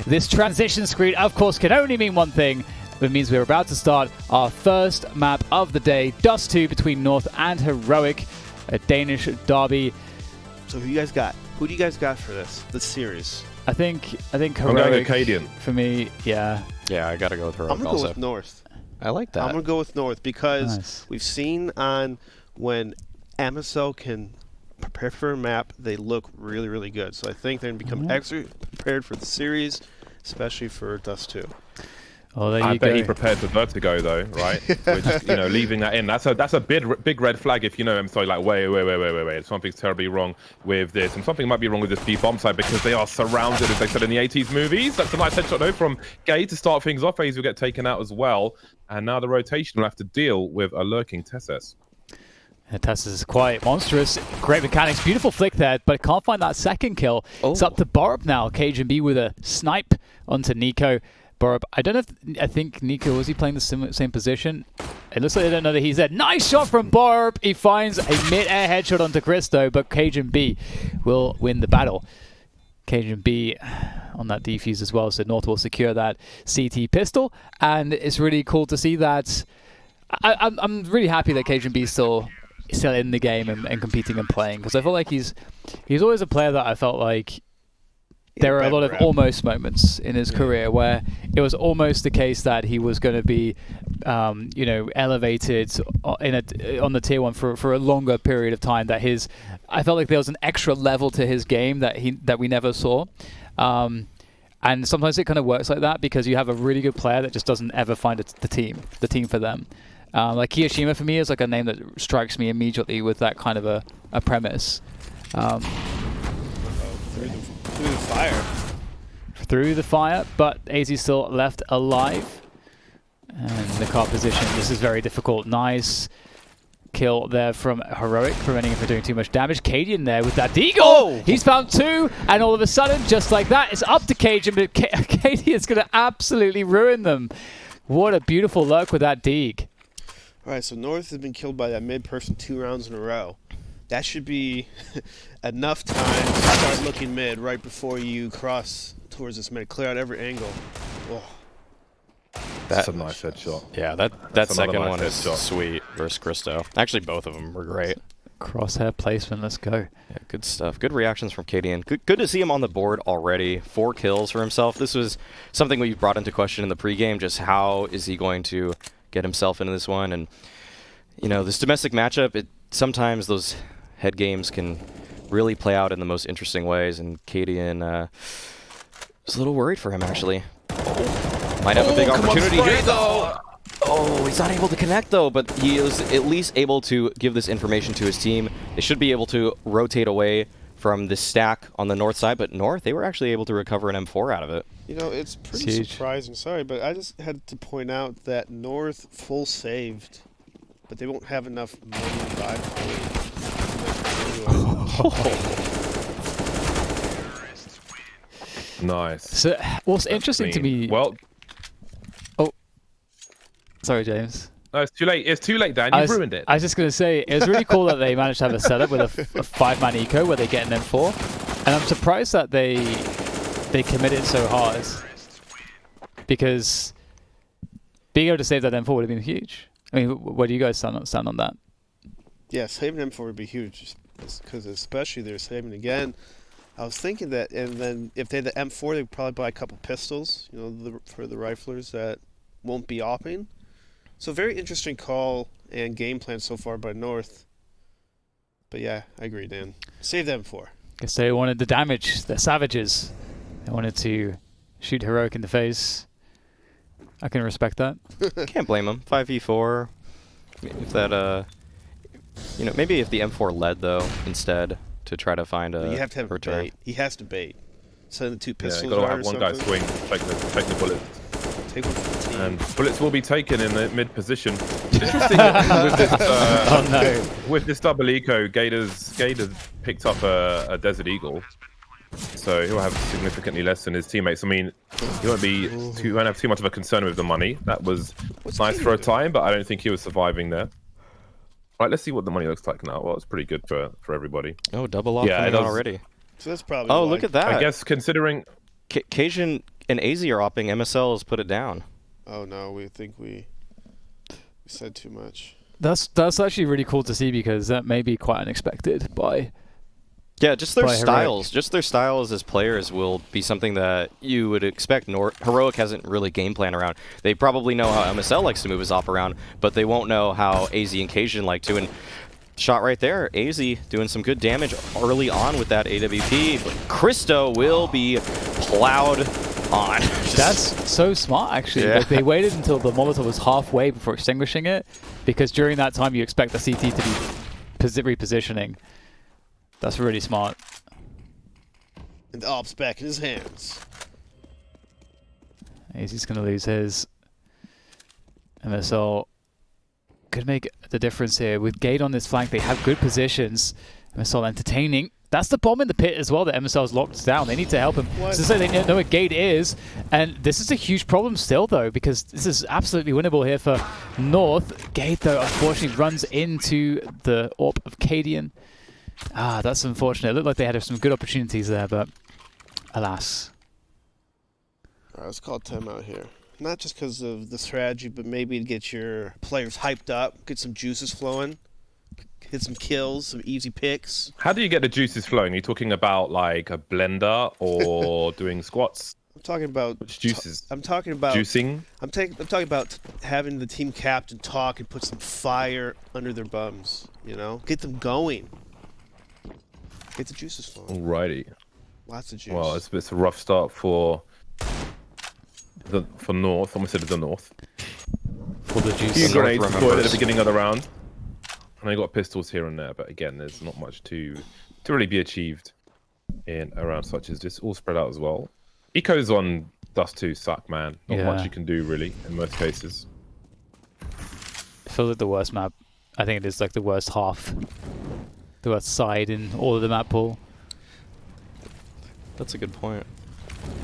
This transition screen, of course, can only mean one thing. It means we're about to start our first map of the day, Dust 2 between North and Heroic, a Danish derby. So who do you guys got? Who do you guys got for this series? I think Heroic. I'm going to Cadian. For me, yeah. Yeah, I got to go with Heroic I'm going to go with North. I like that. I'm going to go with North because we've seen on when MSL can prepare for a map, they look really, really good. So I think they're going to become extra prepared for the series, especially for Dust 2. Oh, there I you bet go. he prepared for Vertigo though, right? Which, leaving that in. That's a big red flag if you know him. So like, wait. Something's terribly wrong with this, and something might be wrong with this B-bomb side because they are surrounded, as they said in the 80s movies. That's a nice headshot though from Gay to start things off. Aze will get taken out as well, and now the rotation will have to deal with a lurking Tessus. Tessus is quite monstrous. Great mechanics, beautiful flick there, but can't find that second kill. It's up to Borup now. cajunB with a snipe onto Nico. Borup, I don't know if, I think Nico, was he playing the same position? It looks like they don't know that he's there. Nice shot from Borup. He finds a mid-air headshot onto Christo, but cajunB will win the battle. cajunB on that defuse as well, so North will secure that CT pistol, and it's really cool to see that. I'm really happy that cajunB is still in the game and competing and playing, because I feel like he's always a player that I felt like there are a lot of almost moments in his career where it was almost the case that he was going to be, elevated on the tier 1 for a longer period of time. That I felt like there was an extra level to his game that we never saw. And sometimes it kind of works like that because you have a really good player that just doesn't ever find the team for them. Like Kiyoshima for me is like a name that strikes me immediately with that kind of a premise. Through the fire, but AZ still left alive. And the car position, this is very difficult. Nice kill there from Heroic, preventing him from doing too much damage. Cadian there with that deagle. He's found 2, and all of a sudden, just like that, it's up to Cadian, but Cadian's going to absolutely ruin them. What a beautiful lurk with that deag. All right, so North has been killed by that mid-person 2 rounds in a row. That should be enough time to start looking mid right before you cross towards this mid. Clear out every angle. Oh. That's a nice headshot. Yeah, that second nice one is headshot. sweet versus Christo. Actually, both of them were great. Crosshair placement, let's go. Yeah, good stuff. Good reactions from Cadian. Good to see him on the board already. 4 kills for himself. This was something we brought into question in the pregame, just how is he going to get himself into this one. And, this domestic matchup, sometimes those head games can really play out in the most interesting ways, and Cadian was a little worried for him, actually. Might have a big opportunity here, though. Oh, he's not able to connect, though, but he is at least able to give this information to his team. They should be able to rotate away from this stack on the north side, but North, they were actually able to recover an M4 out of it. It's pretty surprising. Sorry, but I just had to point out that North full saved, but they won't have enough money to buy for Nice. So what's interesting to me... Well... Oh. Sorry, James. No, it's too late. It's too late, Dan. You've ruined it. I was just going to say, it was really cool that they managed to have a setup with a 5-man eco where they get an M4. And I'm surprised that they committed so hard. Because being able to save that M4 would have been huge. I mean, where do you guys stand on that? Yeah, saving M4 would be huge. Because especially they're saving again. I was thinking that, and then if they had the M4, they'd probably buy a couple pistols, for the riflers that won't be opping. So very interesting call and game plan so far by North. But yeah, I agree, Dan. Save the M4. Guess they wanted the damage. They're savages. They wanted to shoot Heroic in the face. I can respect that. Can't blame him. 5v4. If that, maybe if the M4 led, though, instead, to try to find a but you have to have return. bait. He has to bait. Send the 2 pistols. Yeah, you got to have one guy swing, take the bullet. Take one for the team. And bullets will be taken in the mid position. Interesting with this, with this double eco, Gator's picked up a Desert Eagle, so he'll have significantly less than his teammates. I mean, he won't have too much of a concern with the money. That was nice for a time, but I don't think he was surviving there. Right, let's see what the money looks like now. Well, it's pretty good for everybody. Oh, double off it coming does. already. So that's probably Oh, look at that. I guess considering... Cajun and AZ are opting. MSL has put it down. Oh no, we think we said too much. That's actually really cool to see because that may be quite unexpected by. Yeah, just their by styles. Heroic. Just their styles as players will be something that you would expect. Heroic hasn't really game plan around. They probably know how MSL likes to move his op around, but they won't know how AZ and Cajun like to. And shot right there, AZ doing some good damage early on with that AWP, but Cristo will be plowed on. That's so smart, actually. Yeah. Like, they waited until the Molotov was halfway before extinguishing it, because during that time you expect the CT to be repositioning. That's really smart. And the op's back in his hands. AZ's going to lose his. MSL could make the difference here. With Gate on this flank, they have good positions. MSL entertaining. That's the bomb in the pit as well that MSL's locked down. They need to help him. What? So they know where Gate is. And this is a huge problem still, though, because this is absolutely winnable here for North. Gate, though, unfortunately runs into the AWP of Cadian. Ah, that's unfortunate. It looked like they had some good opportunities there, but alas. All right, let's call timeout here. Not just because of the strategy, but maybe to get your players hyped up, get some juices flowing, hit some kills, some easy picks. How do you get the juices flowing? Are you talking about like a blender or doing squats? I'm talking about Which juices? I'm talking about Juicing? I'm talking about having the team captain talk and put some fire under their bums. You know, get them going. Get the juices flowing. Alrighty. Lots of juice. Well, it's a rough start for North. Almost said the North. For the Few juice. grenades North deployed at the remembers. beginning of the round. And they got pistols here and there, but again, there's not much to really be achieved in a round such as this. All spread out as well. Ecos on Dust 2 suck, man. Not much Yeah. you can do really in most cases. I feel like the worst map. I think it is like the worst half. The worst side in all of the map pool. That's a good point.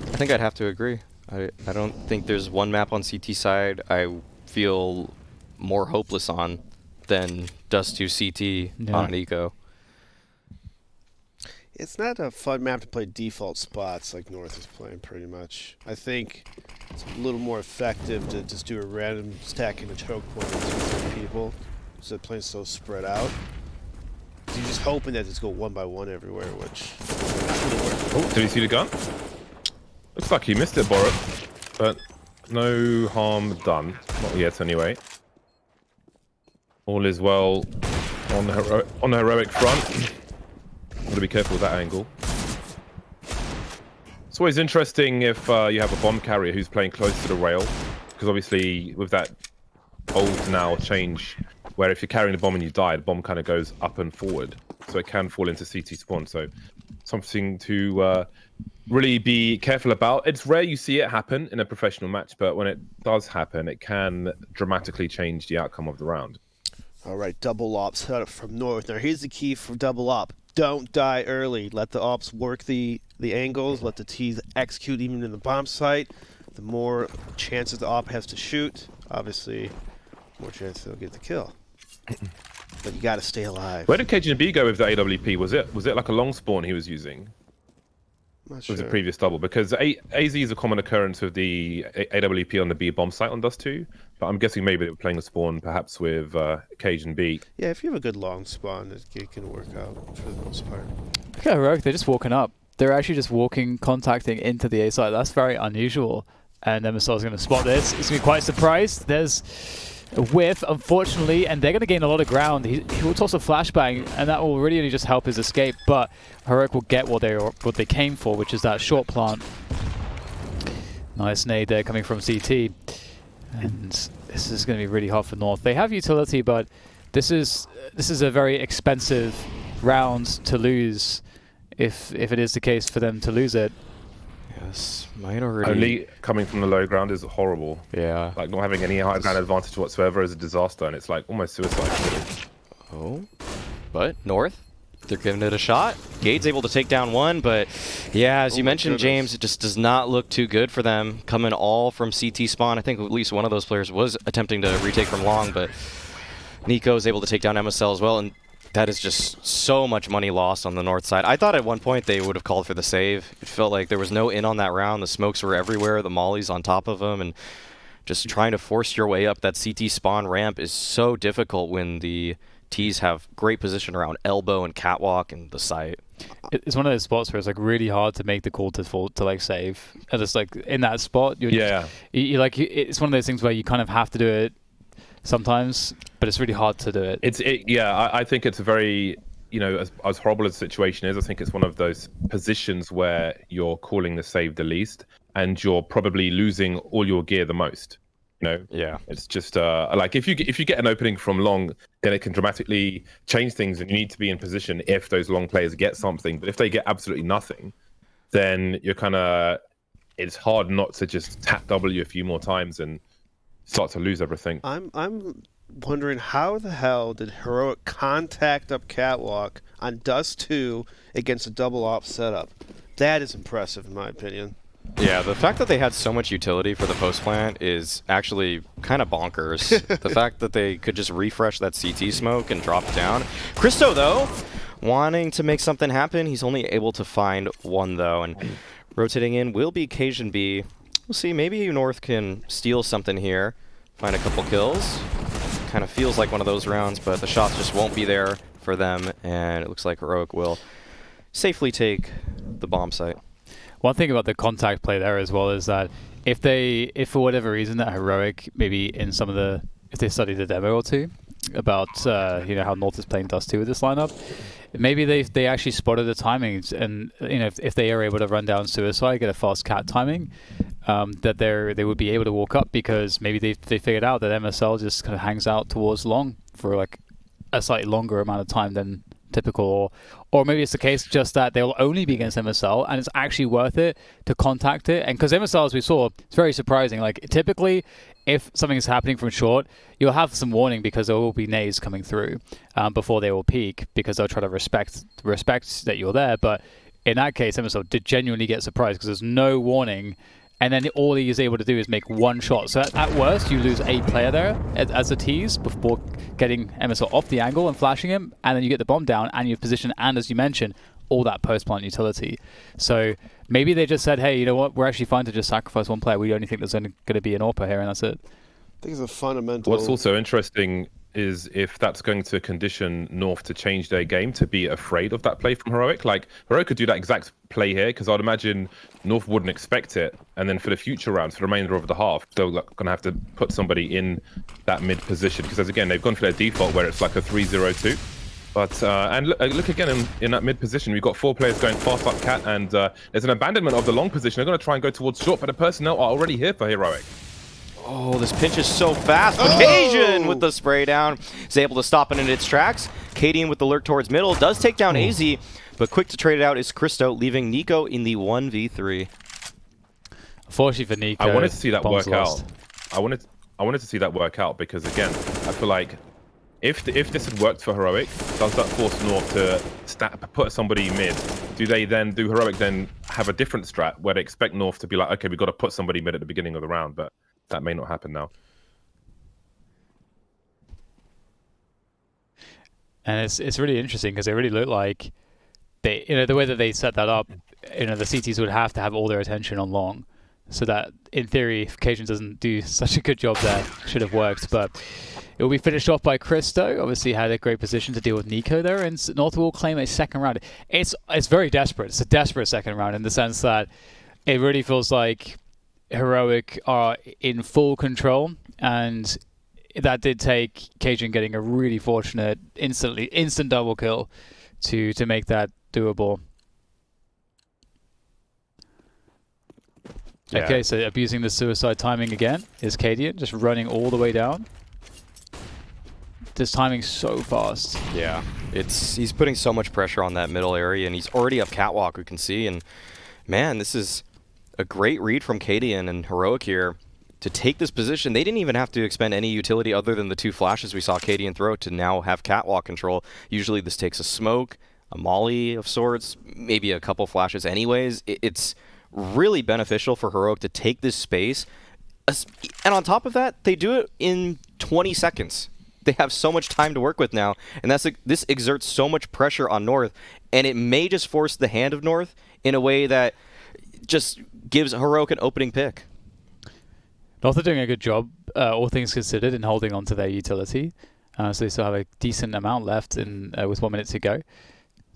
I think I'd have to agree. I don't think there's one map on CT side I feel more hopeless on than Dust 2 CT on an Eco. It's not a fun map to play default spots like North is playing pretty much. I think it's a little more effective to just do a random stacking a choke point with 2-3 people instead of playing so spread out. So you're just hoping that it's go one by one everywhere, which not really works. Oh, did you see the gun? Looks like he missed it, Borup. But no harm done. Not yet, anyway. All is well on the heroic front. Got to be careful with that angle. It's always interesting if you have a bomb carrier who's playing close to the rail, because obviously with that old now change, where if you're carrying the bomb and you die, the bomb kind of goes up and forward, so it can fall into CT spawn. So something to really be careful about. It's rare you see it happen in a professional match, but when it does happen, it can dramatically change the outcome of the round. All right, double ops from North. Now here's the key for double op. Don't die early. Let the ops work the angles. Let the T's execute even in the bomb site. The more chances the op has to shoot, obviously, more chances they'll get the kill. But you got to stay alive. Where did KGB go with the AWP? Was it like a long spawn he was using? I'm not It sure. was a previous double, because AZ is a common occurrence with the AWP on the B bomb site on Dust 2, but I'm guessing maybe they were playing a spawn perhaps with Cage and B. Yeah, if you have a good long spawn, it can work out for the most part. Look at Heroic, they're just walking up. They're actually just walking, contacting into the A site. That's very unusual. And MSL is going to spot this. He's going to be quite surprised. There's a whiff, unfortunately, and they're going to gain a lot of ground. He will toss a flashbang, and that will really only just help his escape. But Heroic will get what they came for, which is that short plant. Nice nade there coming from CT. And this is going to be really hard for North. They have utility, but this is a very expensive round to lose if it is the case for them to lose it. Yes, might already. Only coming from the low ground is horrible. Yeah. Like not having any high ground advantage whatsoever is a disaster, and it's like almost suicide. Oh, but North, they're giving it a shot. Gade's able to take down one, but yeah, as you my mentioned, goodness. James, it just does not look too good for them. Coming all from CT spawn. I think at least one of those players was attempting to retake from long, but Nico is able to take down MSL as well. And That is just so much money lost on the north side. I thought at one point they would have called for the save. It felt like there was no in on that round. The smokes were everywhere. The mollies on top of them. And just trying to force your way up that CT spawn ramp is so difficult when the T's have great position around elbow and catwalk and the site. It's one of those spots where it's like really hard to make the call to like save. And it's like in that spot, it's one of those things where you kind of have to do it sometimes, but it's really hard to do it. I think it's a very, as horrible as the situation is, I think it's one of those positions where you're calling the save the least, and you're probably losing all your gear the most. Yeah. It's just like if you get an opening from long, then it can dramatically change things, and you need to be in position if those long players get something. But if they get absolutely nothing, then you're it's hard not to just tap W a few more times and start to lose everything. I'm wondering how the hell did Heroic contact up Catwalk on Dust 2 against a double op setup? That is impressive in my opinion. Yeah, the fact that they had so much utility for the post plant is actually kind of bonkers. The fact that they could just refresh that CT smoke and drop down. Cristo, though, wanting to make something happen. He's only able to find one, though, and rotating in will be KasianB. We'll see, maybe North can steal something here, find a couple kills. Kind of feels like one of those rounds, but the shots just won't be there for them, and it looks like Heroic will safely take the bomb site. One thing about the contact play there as well is that if for whatever reason that Heroic, maybe if they studied a demo or two about how North is playing Dust 2 with this lineup, maybe they actually spotted the timings, and if they are able to run down Suicide, get a fast cat timing, that they would be able to walk up, because maybe they figured out that MSL just kind of hangs out towards long for like a slightly longer amount of time than typical, or maybe it's the case just that they'll only be against MSL and it's actually worth it to contact it. And because MSL, as we saw, it's very surprising. Like typically, if something is happening from short, you'll have some warning because there will be nades coming through before they will peak, because they'll try to respect that you're there. But in that case, MSL did genuinely get surprised because there's no warning. And then all he is able to do is make one shot. So at worst, you lose a player there as a tease before getting MSL off the angle and flashing him. And then you get the bomb down and your position. And as you mentioned, all that post-plant utility. So maybe they just said, hey, you know what? We're actually fine to just sacrifice one player. We only think there's only going to be an AWPer here, and that's it. I think it's a fundamental... What's also interesting is if that's going to condition North to change their game, to be afraid of that play from Heroic. Like, Heroic could do that exact play here, because I'd imagine North wouldn't expect it. And then for the future rounds, for the remainder of the half, they're going to have to put somebody in that mid position. Because, again, they've gone for their default, where it's like a 3-0-2. But, and look again, in that mid position, we've got 4 players going fast up Cat, and there's an abandonment of the long position. They're going to try and go towards short, but the personnel are already here for Heroic. Oh, this pinch is so fast. Occasion with the spray down is able to stop it in its tracks. Cadian with the lurk towards middle does take down AZ, but quick to trade it out is Cristo, leaving NiKo in the 1v3. Unfortunately for NiKo, I wanted to see that work lost. out. I wanted to see that work out, because again, I feel like if this had worked for Heroic, does that force North to put somebody mid? Do Heroic then have a different strat where they expect North to be like, okay, we've got to put somebody mid at the beginning of the round, but that may not happen now. And it's really interesting because they really look like they, the way that they set that up, the CTs would have to have all their attention on long, so that in theory, if Cajun doesn't do such a good job there, should have worked. But it will be finished off by Cristo. Obviously had a great position to deal with NiKo there, and North will claim a second round. It's very desperate. It's a desperate second round in the sense that it really feels like Heroic are in full control, and that did take Cajun getting a really fortunate instant double kill to make that doable. Yeah. Okay, so abusing the suicide timing again is Cadian, just running all the way down. This timing's so fast. Yeah, he's putting so much pressure on that middle area, and he's already up catwalk, we can see. And man, this is a great read from Cadian and Heroic here to take this position. They didn't even have to expend any utility other than the 2 flashes we saw Cadian throw to now have catwalk control. Usually this takes a smoke, a molly of sorts, maybe a couple flashes anyways. It's really beneficial for Heroic to take this space. And on top of that, they do it in 20 seconds. they have so much time to work with now, and this exerts so much pressure on North, and it may just force the hand of North in a way that just gives Heroic an opening pick. North are doing a good job, all things considered, in holding on to their utility. So they still have a decent amount left with 1 minute to go.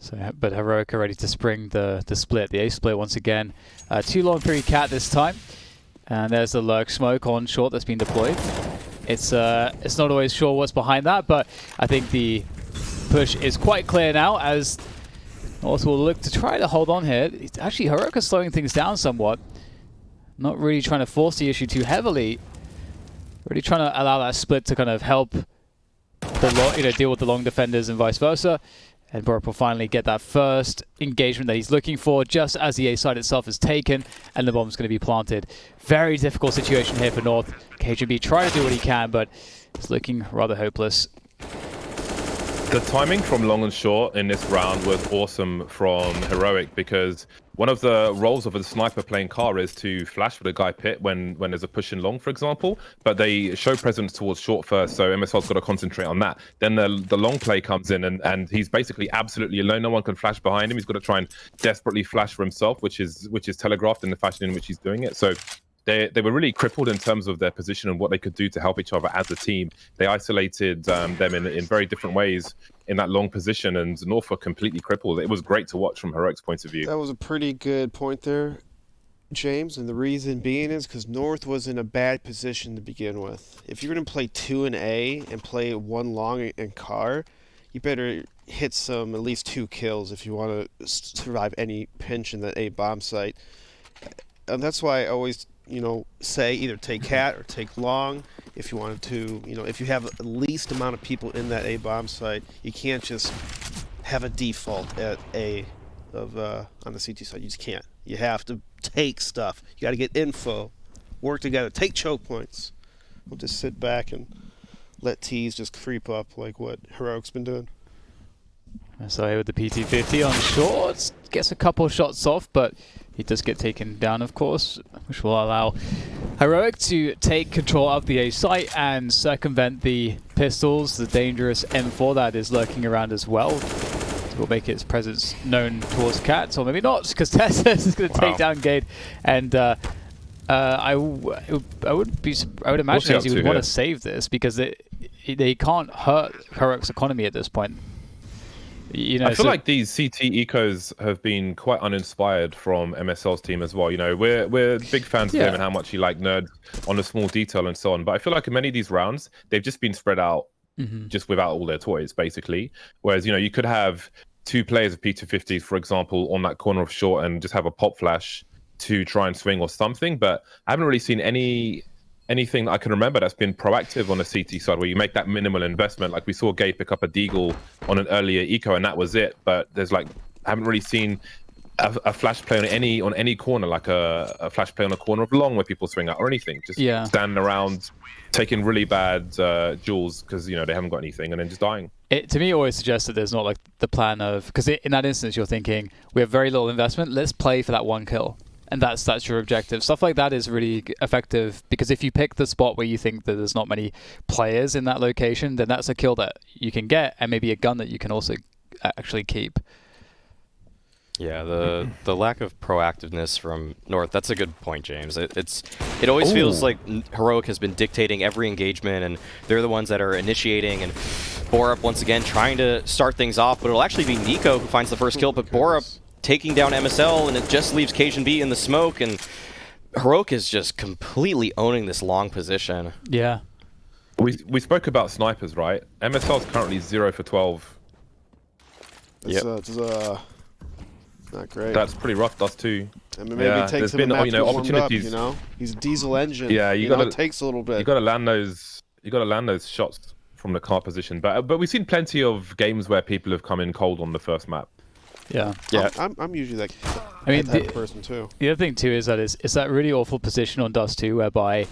So, but Heroic are ready to spring the split, the A split once again. 2 long 3 cat this time. And there's the lurk smoke on short that's been deployed. It's not always sure what's behind that, but I think the push is quite clear now as North will look to try to hold on here. It's actually, Heroic are slowing things down somewhat. Not really trying to force the issue too heavily. Really trying to allow that split to kind of help deal with the long defenders and vice versa. And Borup will finally get that first engagement that he's looking for just as the A side itself is taken and the bomb's going to be planted. Very difficult situation here for North. KGB trying to do what he can, but it's looking rather hopeless. The timing from long and short in this round was awesome from Heroic, because one of the roles of a sniper playing car is to flash for the guy pit when there's a push in long, for example. But they show presence towards short first, so MSL's got to concentrate on that. Then the long play comes in, and he's basically absolutely alone. No one can flash behind him. He's got to try and desperately flash for himself, which is telegraphed in the fashion in which he's doing it. So they were really crippled in terms of their position and what they could do to help each other as a team. They isolated them in very different ways in that long position, and North were completely crippled. It was great to watch from Heroic's point of view. That was a pretty good point there, James, and the reason being is because North was in a bad position to begin with. If you're going to play 2 in A and play 1 long in car, you better hit at least 2 kills if you want to survive any pinch in that A bomb site. And that's why I always say either take cat or take long if you wanted to. If you have the least amount of people in that A bomb site, you can't just have a default at A on the CT side. You just can't. You have to take stuff. You got to get info, work together, take choke points. We'll just sit back and let T's just creep up like what Heroic's been doing. So here with the PT-50 on short, gets a couple shots off, but he does get taken down, of course, which will allow Heroic to take control of the A site and circumvent the pistols, the dangerous M4 that is lurking around as well. So will make its presence known towards Cats, or maybe not, because Tessus is going to take down Gade. And I would imagine he would want to save this because they can't hurt Heroic's economy at this point. I feel like these CT ecos have been quite uninspired from MSL's team as well. We're big fans of him and how much he nerds on the small detail and so on. But I feel like in many of these rounds, they've just been spread out just without all their toys, basically. Whereas, you could have 2 players of P250s, for example, on that corner of short and just have a pop flash to try and swing or something. But I haven't really seen anything that I can remember that's been proactive on the CT side where you make that minimal investment. Like we saw Gay pick up a Deagle on an earlier eco and that was it. But there's I haven't really seen a flash play on any corner, like a flash play on a corner of long where people swing out or anything. Just standing around taking really bad duels because they haven't got anything and then just dying. It to me always suggests that there's not the plan of, because in that instance you're thinking we have very little investment, let's play for that 1 kill. And that's your objective. Stuff like that is really effective because if you pick the spot where you think that there's not many players in that location, then that's a kill that you can get and maybe a gun that you can also actually keep. Yeah, the lack of proactiveness from North, that's a good point, James. It always feels like Heroic has been dictating every engagement and they're the ones that are initiating, and Borup once again trying to start things off, but it'll actually be Nico who finds the first kill, but Borup taking down MSL, and it just leaves KGB in the smoke, and Heroic is just completely owning this long position. Yeah. We spoke about snipers, right? MSL's currently 0 for 12. That's not great. That's pretty rough, Dust 2. I mean, maybe it takes him a match to opportunities. Up, He's a diesel engine. Yeah, it takes a little bit. You got to land those shots from the car position. But we've seen plenty of games where people have come in cold on the first map. Yeah. I'm usually that person too. The other thing too is that it's that really awful position on Dust 2 whereby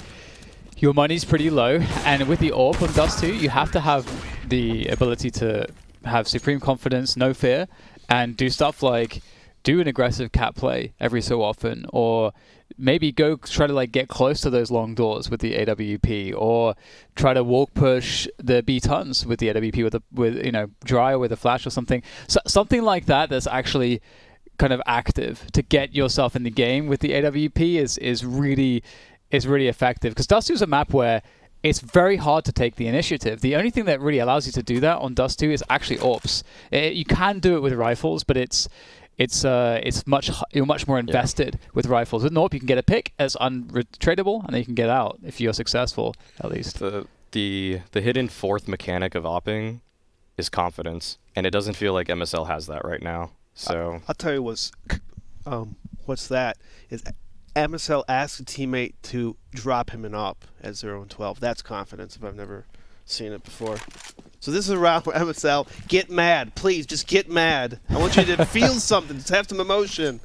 your money's pretty low, and with the AWP on Dust 2, you have to have the ability to have supreme confidence, no fear, and do stuff like do an aggressive cat play every so often, or maybe go try to like get close to those long doors with the AWP, or try to walk push the B tons with the AWP with you know, dry or with a flash or something. So something like that that's actually kind of active to get yourself in the game with the AWP is really effective, because Dust 2 is a map where it's very hard to take the initiative. The only thing that really allows you to do that on Dust 2 is actually AWPs. You can do it with rifles, but you're much more invested with rifles. With AWP, you can get a pick as untradeable, and then you can get out if you're successful, at least. The hidden fourth mechanic of opping is confidence, and it doesn't feel like MSL has that right now. So I'll tell you what's that is MSL asks a teammate to drop him an up at 0-12. That's confidence if I've never seen it before. So this is a round where MSL, get mad. Please, just get mad. I want you to feel something. Just have some emotion.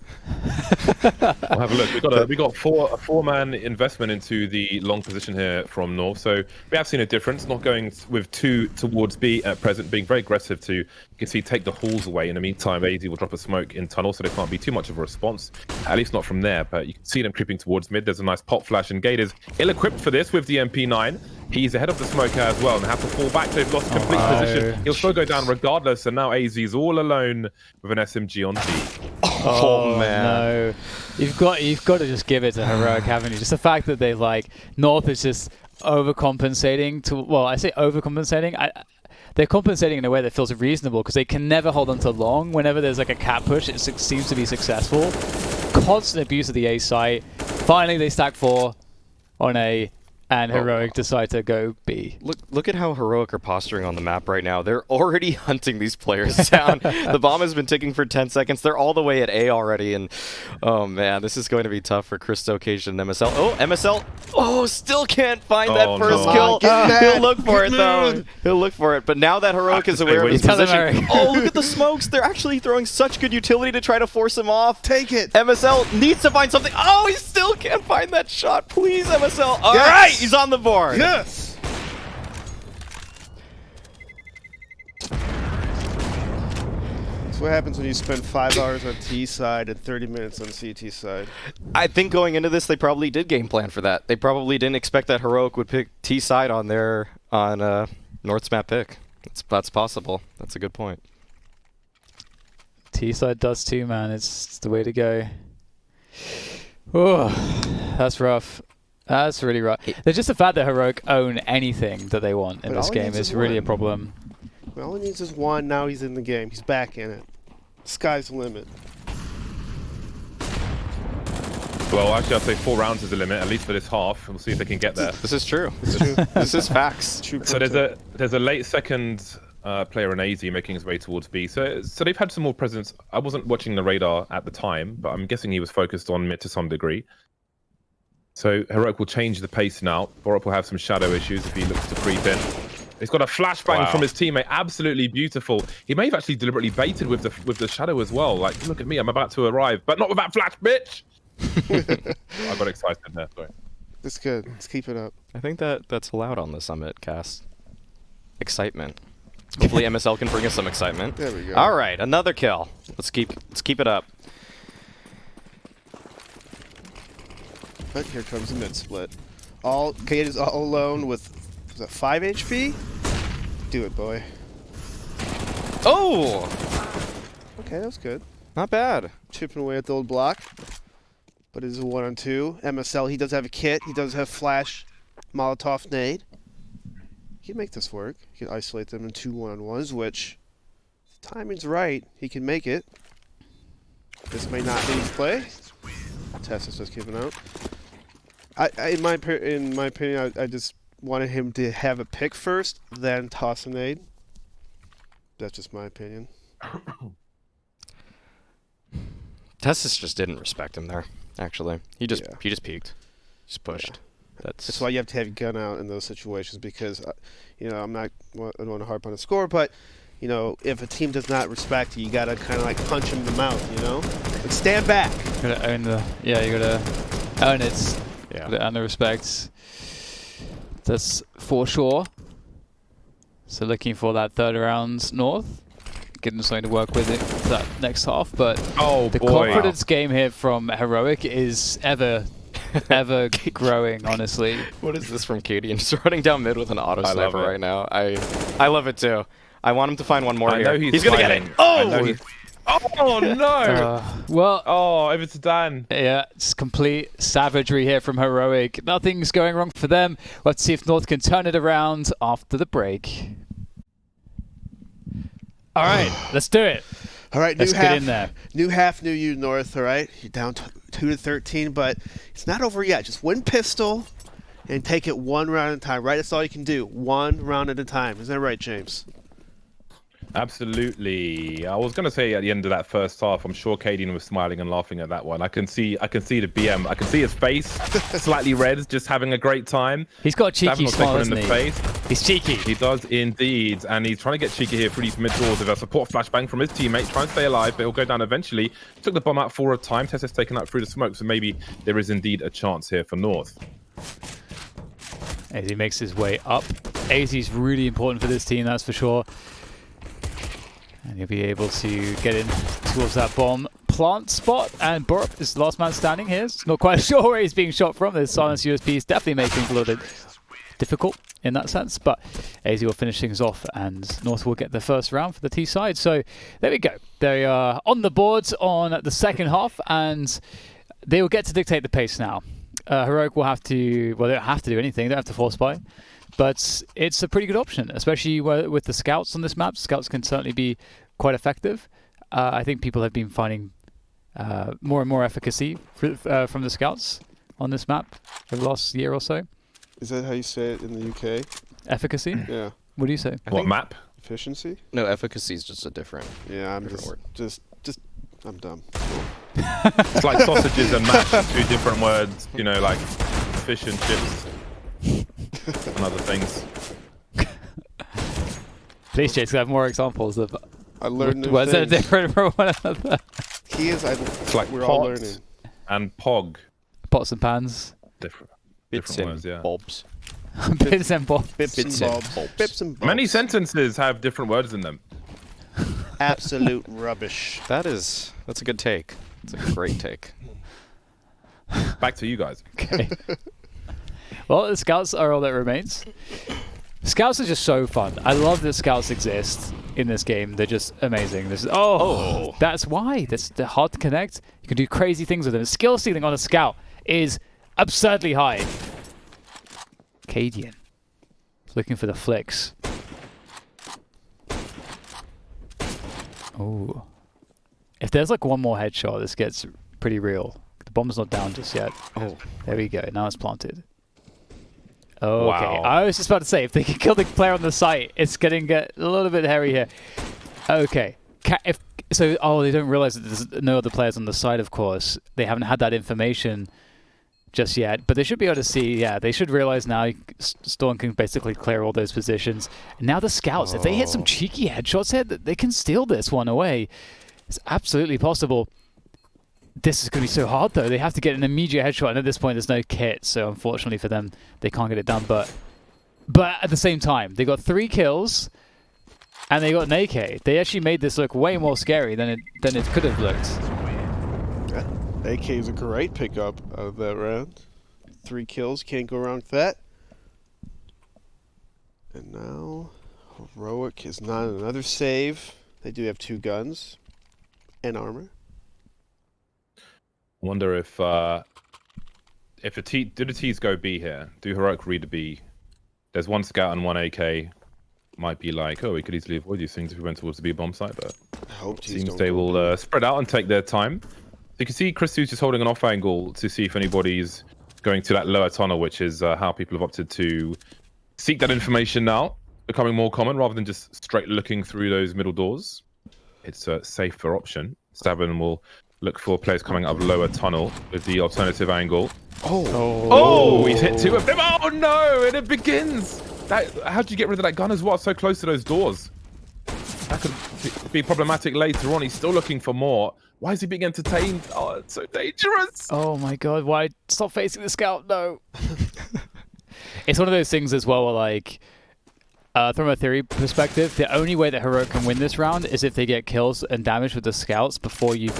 We'll have a look. We got a four-man investment into the long position here from North. So we have seen a difference, not going with 2 towards B at present, being very aggressive to, you can see, take the halls away. In the meantime, AZ will drop a smoke in tunnel, so there can't be too much of a response, at least not from there. But you can see them creeping towards mid. There's a nice pop flash, and Gators ill-equipped for this with the MP9. He's ahead of the smoker as well and have to fall back. They've lost complete position. He'll still go down regardless, and now AZ's all alone with an SMG on B. Oh man. No. You've got to just give it to Heroic, haven't you? Just the fact that they like North is just overcompensating to, well, I say overcompensating. They're compensating in a way that feels reasonable, because they can never hold on to long. Whenever there's like a cat push, it seems to be successful. Constant abuse of the A site. Finally, they stack 4 on A, and Heroic decide to go B. Look at how Heroic are posturing on the map right now. They're already hunting these players down. The bomb has been ticking for 10 seconds. They're all the way at A already, and oh man, this is going to be tough for Cristo, Cajun, and MSL. Oh, MSL! Oh, still can't find that first kill. He'll look for it though. He'll look for it. But now that Heroic is aware of his position, oh, look at the smokes! They're actually throwing such good utility to try to force him off. Take it. MSL needs to find something. Oh, he still can't find that shot. Please, MSL. All right, he's on the board. Yes. What happens when you spend 5 hours on T side and 30 minutes on CT side? I think going into this, they probably did game plan for that. They probably didn't expect that Heroic would pick T side on North's map pick. That's possible. That's a good point. T side does too, man. It's the way to go. Oh, that's rough. That's really rough. There's just the fact that Heroic own anything that they want in this game is really a problem. Well, all he needs is 1. Now he's in the game. He's back in it. Sky's the limit. Well, actually, I'd say 4 rounds is the limit, at least for this half. We'll see if they can get there. This is true. This is facts. So there's a late second player in AZ making his way towards B. So they've had some more presence. I wasn't watching the radar at the time, but I'm guessing he was focused on mid to some degree. So Heroic will change the pace now. borup will have some shadow issues if he looks to creep in. He's got a flashbang from his teammate. Absolutely beautiful. He may have actually deliberately baited with the shadow as well. Like, look at me, I'm about to arrive, but not with that flash, bitch. I got excited there. Sorry. That's good. Let's keep it up. I think that's allowed on the Summit cast. Excitement. Hopefully MSL can bring us some excitement. There we go. All right, another kill. Let's keep it up. But here comes the mid split. Kate is all alone with 5 HP? Do it, boy. Oh! Okay, that was good. Not bad. Chipping away at the old block. But it is a 1-on-2. MSL, he does have a kit. He does have flash, Molotov nade. He can make this work. He can isolate them in 2 1-on-1s, which, if the timing's right, he can make it. This may not be his play. Test is just giving out. In my opinion, I just wanted him to have a pick first, then toss a nade. That's just my opinion. Tessus just didn't respect him there, actually. He just peeked. Just pushed. Yeah. That's why you have to have your gun out in those situations, because, I don't want to harp on a score, but, if a team does not respect you, you got to kind of like punch him in the mouth, Like, stand back. You gotta own you gotta own it. Yeah. Gotta earn the respect. That's for sure. So looking for that third round North. getting something to work with it for that next half. But the boy. confidence game here from Heroic is ever growing, honestly. What is this from Cadian? Just running down mid with an auto I love sniper it. right now. I love it too. I want him to find one more I here. know he's gonna get it. smiling. I know Oh! he's- Oh no! Well, Oh, over to Dan. yeah, it's complete savagery here from Heroic. Nothing's going wrong for them. We'll have to see if North can turn it around after the break. All right, let's do it. All right, Let's get in there. New half, new you, North. All right, you're down 2-13, but it's not over yet. Just win pistol and take it one round at a time. Right, that's all you can do. One round at a time. Isn't that right, James? Absolutely. I was going to say at the end of that first half, I'm sure Cadian was smiling and laughing at that one. I can see the BM. I can see his face, slightly red, just having a great time. He's got a cheeky Savin will take smile, one isn't in he? the face. He's cheeky. He does indeed, and he's trying to get cheeky here through these mid doors with a support flashbang from his teammate, trying to stay alive, but he'll go down eventually. Took the bomb out for a time. Tessa's taken out through the smoke, so maybe there is indeed a chance here for North. As he makes his way up. AZ is really important for this team, that's for sure. And he'll be able to get in towards that bomb plant spot. And Borup is the last man standing here. He's not quite sure where he's being shot from. The silence USP is definitely making things a little bit difficult in that sense. But AZ will finish things off, and North will get the first round for the T side. So there we go. They are on the boards on the second half, and they will get to dictate the pace now. Heroic will have to, well, they don't have to do anything. They don't have to force buy. But it's a pretty good option, especially with the scouts on this map. Scouts can certainly be quite effective. I think people have been finding more and more efficacy from the scouts on this map over the last year or so. Is that how you say it in the UK? Efficacy? Yeah. What do you say? What map? Efficiency? No, efficacy is just a different. Yeah, I'm Different word. just I'm dumb. It's like sausages and mash, two different words, you know, like fish and chips and other things. Please, Jason, have more examples of I learned new words that are things. different from one another. He is. It's like we're all pot learning. and pog. Pots and pans. Different Bits words, and yeah. bulbs. Bits and bobs. Bips Bits and and bobs. bulbs. Bips and bobs. Many sentences have different words in them. Absolute rubbish. That's a good take. It's a great take. Back to you guys. Okay. Well, the scouts are all that remains. Scouts are just so fun. I love that scouts exist in this game. They're just amazing. That's why. They're hard to connect. You can do crazy things with them. Skill ceiling on a scout is absurdly high. Cadian looking for the flicks. Oh. If there's like one more headshot, this gets pretty real. The bomb's not down just yet. Oh. There we go. Now it's planted. Okay. Wow. I was just about to say, if they can kill the player on the site, it's getting a little bit hairy here. Okay. They don't realize that there's no other players on the site, of course. They haven't had that information just yet, but they should be able to see. Yeah, they should realize now Storm can basically clear all those positions. And now the scouts, if they hit some cheeky headshots here, they can steal this one away. It's absolutely possible. This is going to be so hard, though. They have to get an immediate headshot, and at this point, there's no kit, so unfortunately for them, they can't get it done. But at the same time, they got 3 kills, and they got an AK. They actually made this look way more scary than it could have looked. AK is a great pickup out of that round. 3 kills, can't go wrong with that. And now, Heroic is not another save. They do have 2 guns and armor. Wonder if the T's go B here? Do Heroic read a B? There's 1 scout and 1 AK. Might be like, oh, we could easily avoid these things if we went towards the B bomb site, but I hope T's seems don't they go will B. spread out and take their time. You can see Chris just holding an off angle to see if anybody's going to that lower tunnel, which is how people have opted to seek that information now, becoming more common rather than just straight looking through those middle doors. It's a safer option. Savin will look for players coming out of lower tunnel with the alternative angle. Oh, he's hit 2 of them. Oh no, and it begins. How do you get rid of that gun as well? So close to those doors. That could be problematic later on. He's still looking for more. Why is he being entertained? Oh, it's so dangerous. Oh my god, why? Stop facing the scout, no. It's one of those things as well where, like, From a theory perspective, the only way that Heroic can win this round is if they get kills and damage with the scouts before you've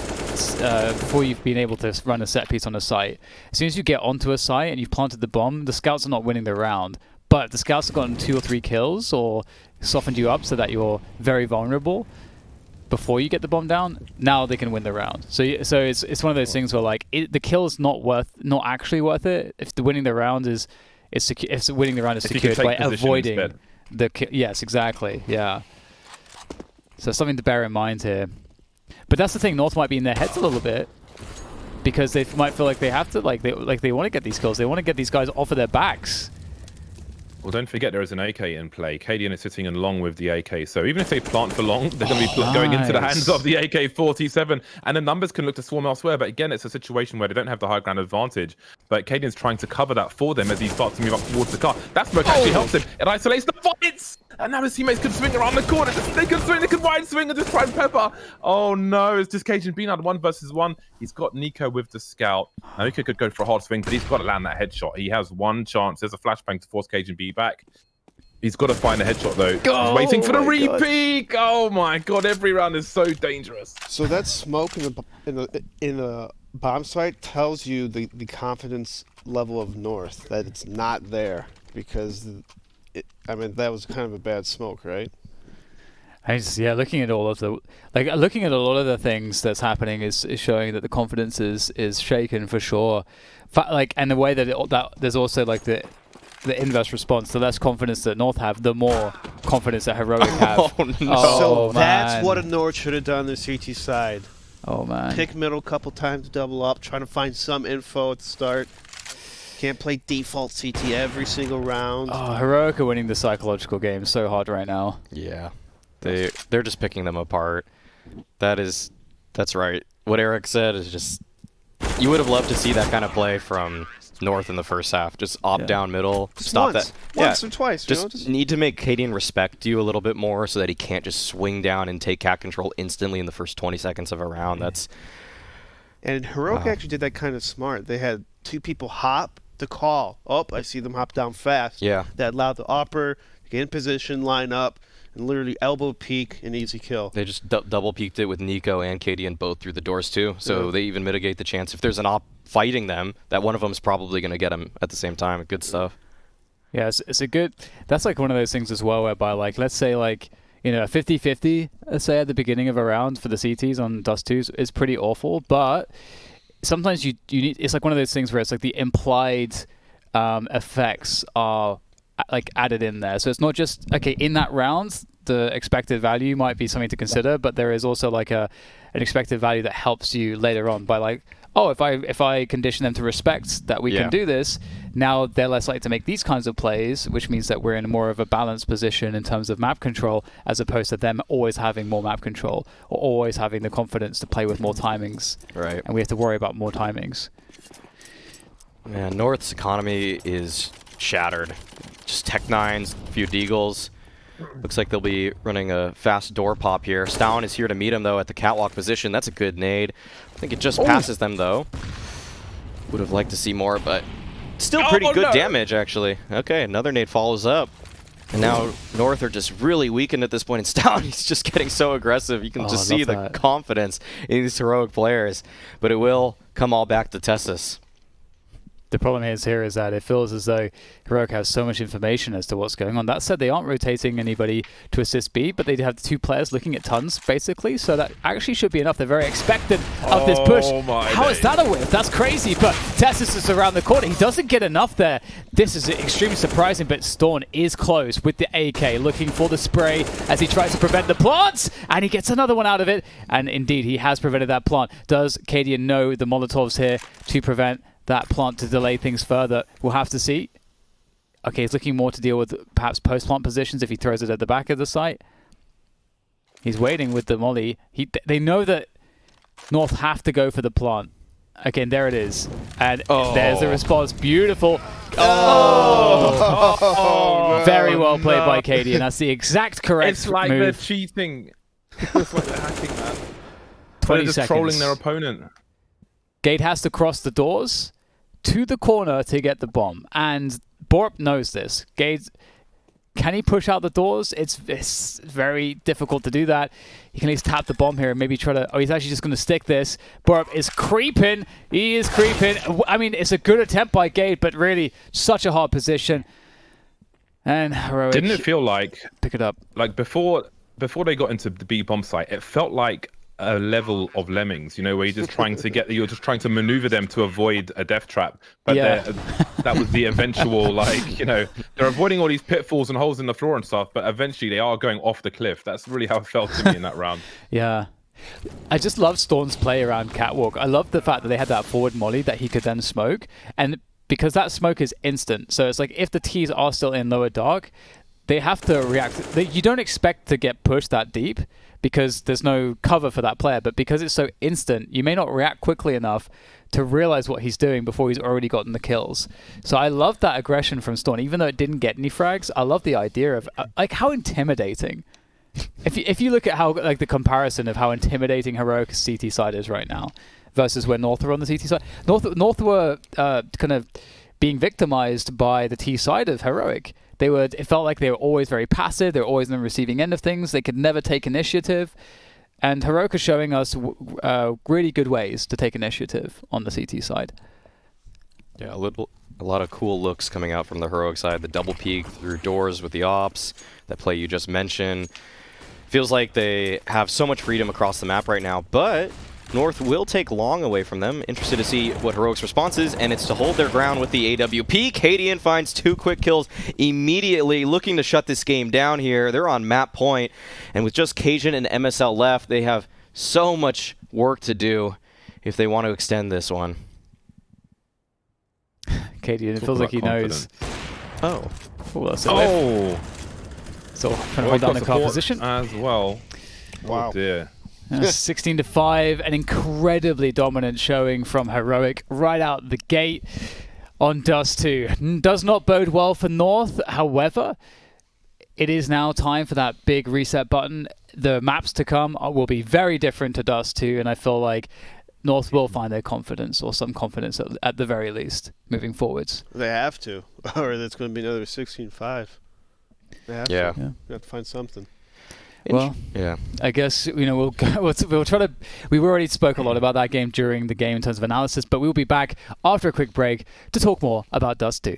been able to run a set piece on a site. As soon as you get onto a site and you've planted the bomb, the scouts are not winning the round. But if the scouts have gotten 2 or 3 kills or softened you up so that you're very vulnerable before you get the bomb down, now they can win the round. So it's one of those things where like the kill is not actually worth it if the winning the round is secured by avoiding instead. Yes, exactly. Yeah. So something to bear in mind here. But that's the thing. North might be in their heads a little bit because they might feel like they have to, they want to get these kills. They want to get these guys off of their backs. Well, don't forget there is an AK in play. Cadian is sitting in long with the AK, so even if they plant for long, they're going to be going into the hands of the AK-47, and the numbers can look to swarm elsewhere. But again, it's a situation where they don't have the high ground advantage. But Cadian's trying to cover that for them as he starts to move up towards the car. That smoke actually helps him. It isolates the fights, and now his teammates can swing around the corner. They can wide swing and just try and pepper. Oh no, it's just KGB now 1 versus 1. He's got NiKo with the scout. Now NiKo could go for a hard swing, but he's got to land that headshot. He has one chance. There's a flashbang to force KGB back. He's got to find a headshot though. He's waiting for the repeat. Oh my god! Every round is so dangerous. So that smoke in a bomb site tells you the confidence level of North, that it's not there, because that was kind of a bad smoke, right? Looking at all of looking at a lot of the things that's happening is showing that the confidence is shaken for sure. And the way that there's also like the inverse response. The less confidence that North have, the more confidence that Heroic have. Oh no! So that's what a North should have done on the CT side. Oh man! Pick middle a couple times, double up, trying to find some info at the start. Can't play default CT every single round. Oh, Heroic are winning the psychological game so hard right now. Yeah. They're just picking them apart. That's right. What Eric said is just, you would have loved to see that kind of play from North in the first half. Just op down middle, just stop once. that. Once or twice. Just need to make Cadian respect you a little bit more so that he can't just swing down and take cat control instantly in the first 20 seconds of a round. And Heroic actually did that kind of smart. They had 2 people hop the call. Oh, I see them hop down fast. Yeah. That allowed the upper to get in position, line up, and literally elbow peek and easy kill. They just double peeked it with NiKo and Cadian both through the doors too, so they even mitigate the chance if there's an op fighting them that one of them is probably going to get them at the same time. Good stuff. Yeah, it's a good. That's like one of those things as well, whereby like let's say like 50-50, let's say at the beginning of a round for the CTs on Dust 2s is pretty awful, but sometimes you need. It's like one of those things where it's like the implied effects are like added in there. So it's not just okay in that round the expected value might be something to consider, but there is also like an expected value that helps you later on by like, oh, if I condition them to respect that we can do this, now they're less likely to make these kinds of plays, which means that we're in more of a balanced position in terms of map control, as opposed to them always having more map control or always having the confidence to play with more timings. Right. And we have to worry about more timings. Man, North's economy is shattered. Just Tech-9s, a few Deagles. Looks like they'll be running a fast door pop here. Stown is here to meet him, though, at the catwalk position. That's a good nade. I think it just passes them, though. Would have liked to see more, but still pretty good damage, actually. Okay, another nade follows up. And now North are just really weakened at this point. And Stown, he's just getting so aggressive. You can just see the confidence in these Heroic players. But it will come all back to Tessus. The problem is that it feels as though Heroic has so much information as to what's going on. That said, they aren't rotating anybody to assist B, but they have 2 players looking at tons, basically, so that actually should be enough. They're very expectant of this push. How is that a whiff? That's crazy, but Tessus is around the corner. He doesn't get enough there. This is extremely surprising, but Storn is close with the AK, looking for the spray as he tries to prevent the plants, and he gets another one out of it, and indeed, he has prevented that plant. Does Cadian know the Molotovs here to prevent that plant to delay things further? We'll have to see. Okay, he's looking more to deal with perhaps post-plant positions if he throws it at the back of the site. He's waiting with the molly. They know that North have to go for the plant. Okay, and there it is. And there's the response. Beautiful. Very well played by Cadian. That's the exact correct move. It's like they're cheating. It's like they're hacking that. 20 they're just seconds. trolling their opponent. Gade has to cross the doors to the corner to get the bomb, and Borup knows this. Gade Can he push out the doors? It's very difficult to do that. He can at least tap the bomb here and maybe try to... Oh, he's actually just going to stick this. Borup is creeping. He is creeping. I mean, it's a good attempt by Gade, but really such a hard position. And Heroic... Didn't it feel like... Pick it up. Like before they got into the B bomb site, it felt like a level of Lemmings, you know, where you're just trying to maneuver them to avoid a death trap. But that was the eventual, like, you know, they're avoiding all these pitfalls and holes in the floor and stuff, but eventually they are going off the cliff. That's really how it felt to me in that round. Yeah. I just love Storm's play around Catwalk. I love the fact that they had that forward molly that he could then smoke. And because that smoke is instant, so it's like if the T's are still in lower dark, they have to react. You don't expect to get pushed that deep because there's no cover for that player, but because it's so instant, you may not react quickly enough to realize what he's doing before he's already gotten the kills. So I love that aggression from Storm, even though it didn't get any frags. I love the idea of like how intimidating. If you look at how like the comparison of how intimidating Heroic CT side is right now versus when North were on the CT side, North were kind of being victimized by the T side of Heroic. It felt like they were always very passive. They were always on the receiving end of things. They could never take initiative. And Heroic is showing us really good ways to take initiative on the CT side. Yeah, a lot of cool looks coming out from the Heroic side. The double peek through doors with the ops, that play you just mentioned. Feels like they have so much freedom across the map right now, but North will take long away from them. Interested to see what Heroic's response is, and it's to hold their ground with the AWP. Cadian finds 2 quick kills immediately, looking to shut this game down here. They're on map point, and with just Cajun and MSL left, they have so much work to do if they want to extend this one. Cadian, it feels like he knows. Oh. Ooh, that's a whiff. So trying to hold down the car position as well. Wow. Oh dear. 16-5, an incredibly dominant showing from Heroic right out the gate on Dust 2. Does not bode well for North, however, it is now time for that big reset button. The maps to come will be very different to Dust 2, and I feel like North will find their confidence, or some confidence at the very least, moving forwards. They have to, or that's going to be another 16-5. They have to. We have to find something. Well, yeah. I guess we'll try to. We already spoke a lot about that game during the game in terms of analysis, but we'll be back after a quick break to talk more about Dust 2.